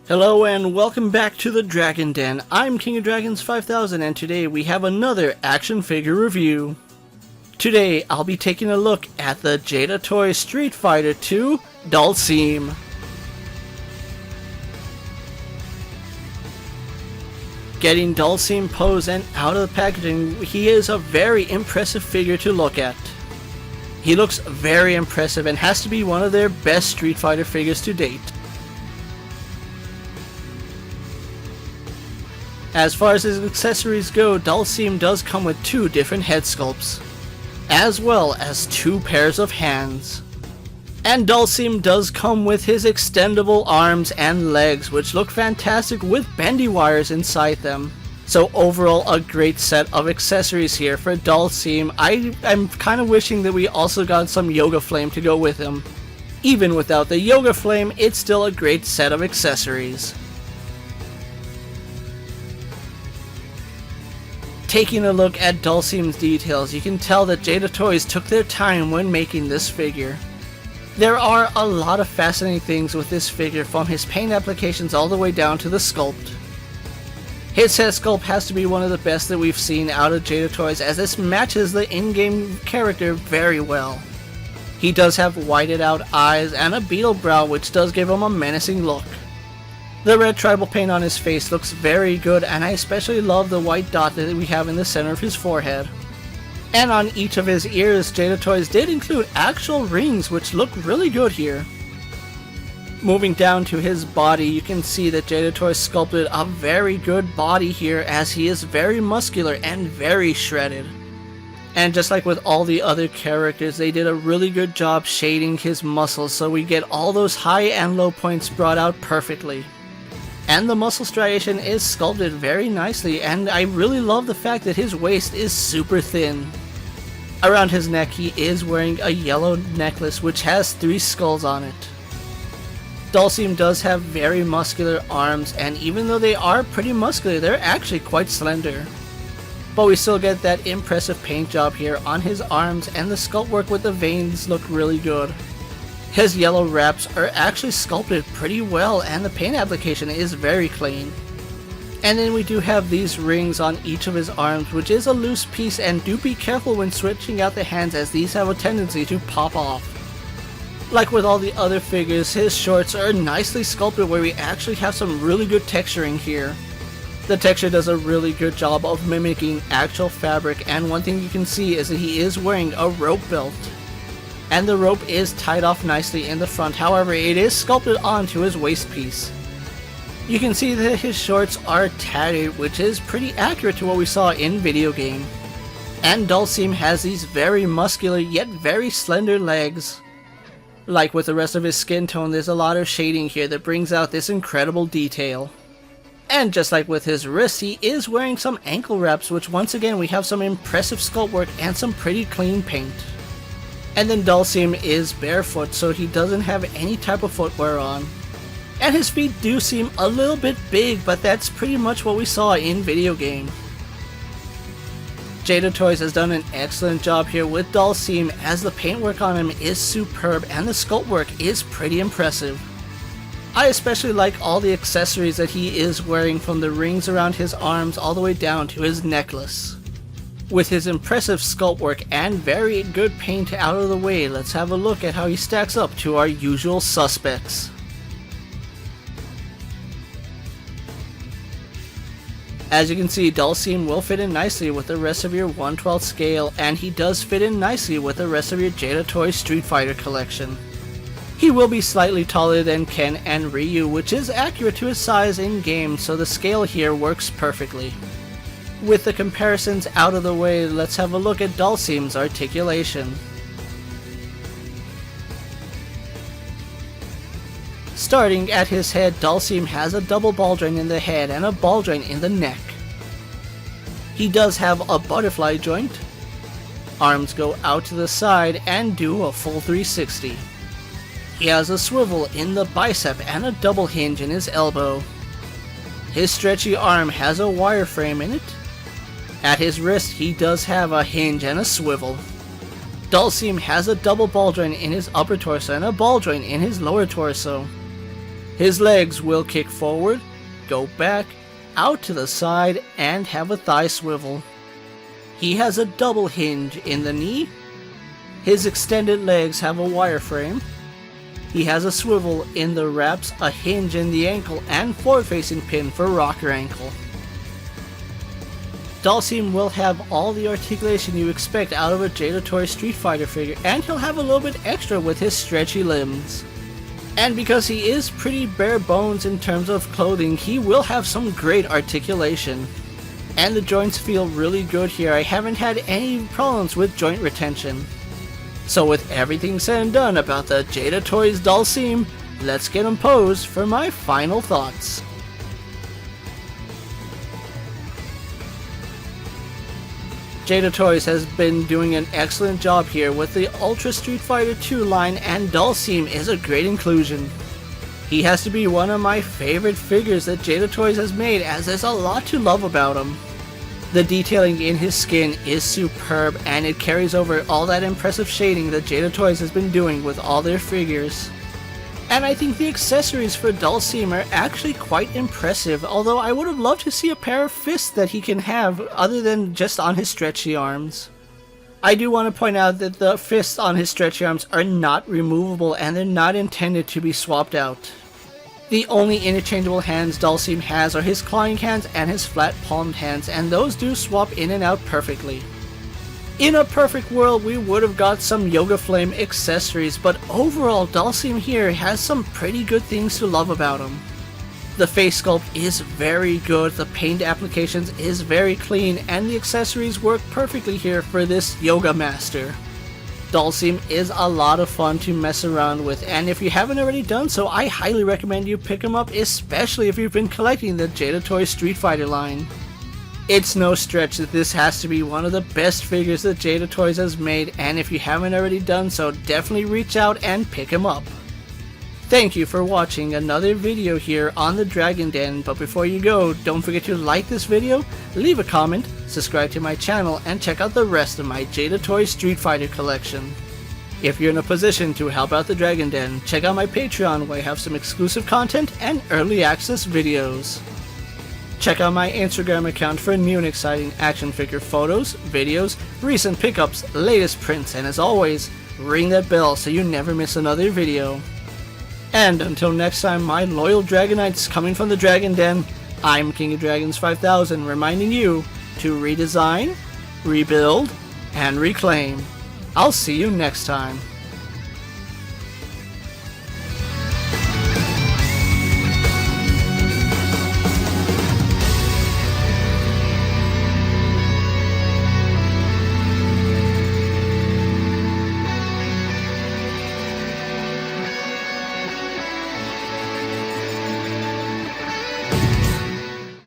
Hello and welcome back to the Dragon Den. I'm King of Dragons 5000 and today we have another action figure review. Today I'll be taking a look at the Jada Toy Street Fighter 2 Dhalsim. Getting Dhalsim posed and out of the packaging, he is a very impressive figure to look at. He looks very impressive and has to be one of their best Street Fighter figures to date. As far as his accessories go, Dhalsim does come with two different head sculpts, as well as two pairs of hands. And Dhalsim does come with his extendable arms and legs, which look fantastic with bendy wires inside them. So overall, a great set of accessories here for Dhalsim. I'm kind of wishing that we also got some Yoga Flame to go with him. Even without the Yoga Flame, it's still a great set of accessories. Taking a look at Dhalsim's details, you can tell that Jada Toys took their time when making this figure. There are a lot of fascinating things with this figure, from his paint applications all the way down to the sculpt. His head sculpt has to be one of the best that we've seen out of Jada Toys, as this matches the in-game character very well. He does have whited out eyes and a beetle brow, which does give him a menacing look. The red tribal paint on his face looks very good, and I especially love the white dot that we have in the center of his forehead. And on each of his ears, Jada Toys did include actual rings, which look really good here. Moving down to his body, you can see that Jada Toys sculpted a very good body here, as he is very muscular and very shredded. And just like with all the other characters, they did a really good job shading his muscles, so we get all those high and low points brought out perfectly. And the muscle striation is sculpted very nicely, and I really love the fact that his waist is super thin. Around his neck, he is wearing a yellow necklace which has 3 skulls on it. Dhalsim does have very muscular arms, and even though they are pretty muscular, they're actually quite slender. But we still get that impressive paint job here on his arms, and the sculpt work with the veins look really good. His yellow wraps are actually sculpted pretty well, and the paint application is very clean. And then we do have these rings on each of his arms, which is a loose piece, and do be careful when switching out the hands, as these have a tendency to pop off. Like with all the other figures, his shorts are nicely sculpted, where we actually have some really good texturing here. The texture does a really good job of mimicking actual fabric, and one thing you can see is that he is wearing a rope belt. And the rope is tied off nicely in the front, however it is sculpted onto his waist piece. You can see that his shorts are tattered, which is pretty accurate to what we saw in video game. And Dhalsim has these very muscular yet very slender legs. Like with the rest of his skin tone, there's a lot of shading here that brings out this incredible detail. And just like with his wrists, he is wearing some ankle wraps, which once again we have some impressive sculpt work and some pretty clean paint. And then Dhalsim is barefoot, so he doesn't have any type of footwear on. And his feet do seem a little bit big, but that's pretty much what we saw in video game. Jada Toys has done an excellent job here with Dhalsim, as the paintwork on him is superb and the sculpt work is pretty impressive. I especially like all the accessories that he is wearing, from the rings around his arms all the way down to his necklace. With his impressive sculpt work and very good paint out of the way, let's have a look at how he stacks up to our usual suspects. As you can see, Dhalsim will fit in nicely with the rest of your 1/12 scale, and he does fit in nicely with the rest of your Jada Toys Street Fighter collection. He will be slightly taller than Ken and Ryu, which is accurate to his size in game, so the scale here works perfectly. With the comparisons out of the way, let's have a look at Dhalsim's articulation. Starting at his head, Dhalsim has a double ball joint in the head and a ball joint in the neck. He does have a butterfly joint. Arms go out to the side and do a full 360. He has a swivel in the bicep and a double hinge in his elbow. His stretchy arm has a wireframe in it. At his wrist, he does have a hinge and a swivel. Dhalsim has a double ball joint in his upper torso and a ball joint in his lower torso. His legs will kick forward, go back, out to the side, and have a thigh swivel. He has a double hinge in the knee. His extended legs have a wireframe. He has a swivel in the wraps, a hinge in the ankle, and forward-facing pin for rocker ankle. Dhalsim will have all the articulation you expect out of a Jada Toy Street Fighter figure, and he'll have a little bit extra with his stretchy limbs. And because he is pretty bare bones in terms of clothing, he will have some great articulation. And the joints feel really good here. I haven't had any problems with joint retention. So with everything said and done about the Jada Toys Dhalsim, let's get him posed for my final thoughts. Jada Toys has been doing an excellent job here with the Ultra Street Fighter 2 line, and Dhalsim is a great inclusion. He has to be one of my favorite figures that Jada Toys has made, as there's a lot to love about him. The detailing in his skin is superb, and it carries over all that impressive shading that Jada Toys has been doing with all their figures. And I think the accessories for Dhalsim are actually quite impressive, although I would have loved to see a pair of fists that he can have other than just on his stretchy arms. I do want to point out that the fists on his stretchy arms are not removable, and they're not intended to be swapped out. The only interchangeable hands Dhalsim has are his clawing hands and his flat palmed hands, and those do swap in and out perfectly. In a perfect world, we would have got some Yoga Flame accessories, but overall Dhalsim here has some pretty good things to love about him. The face sculpt is very good, the paint applications is very clean, and the accessories work perfectly here for this Yoga Master. Dhalsim is a lot of fun to mess around with, and if you haven't already done so, I highly recommend you pick him up, especially if you've been collecting the Jada Toy Street Fighter line. It's no stretch that this has to be one of the best figures that Jada Toys has made, and if you haven't already done so, definitely reach out and pick him up. Thank you for watching another video here on the Dragon Den, but before you go, don't forget to like this video, leave a comment, subscribe to my channel, and check out the rest of my Jada Toy Street Fighter collection. If you're in a position to help out the Dragon Den, check out my Patreon where I have some exclusive content and early access videos. Check out my Instagram account for new and exciting action figure photos, videos, recent pickups, latest prints, and as always, ring that bell so you never miss another video. And until next time, my loyal Dragonites coming from the Dragon Den, I'm KingofDragons 5000 reminding you to redesign, rebuild, and reclaim. I'll see you next time.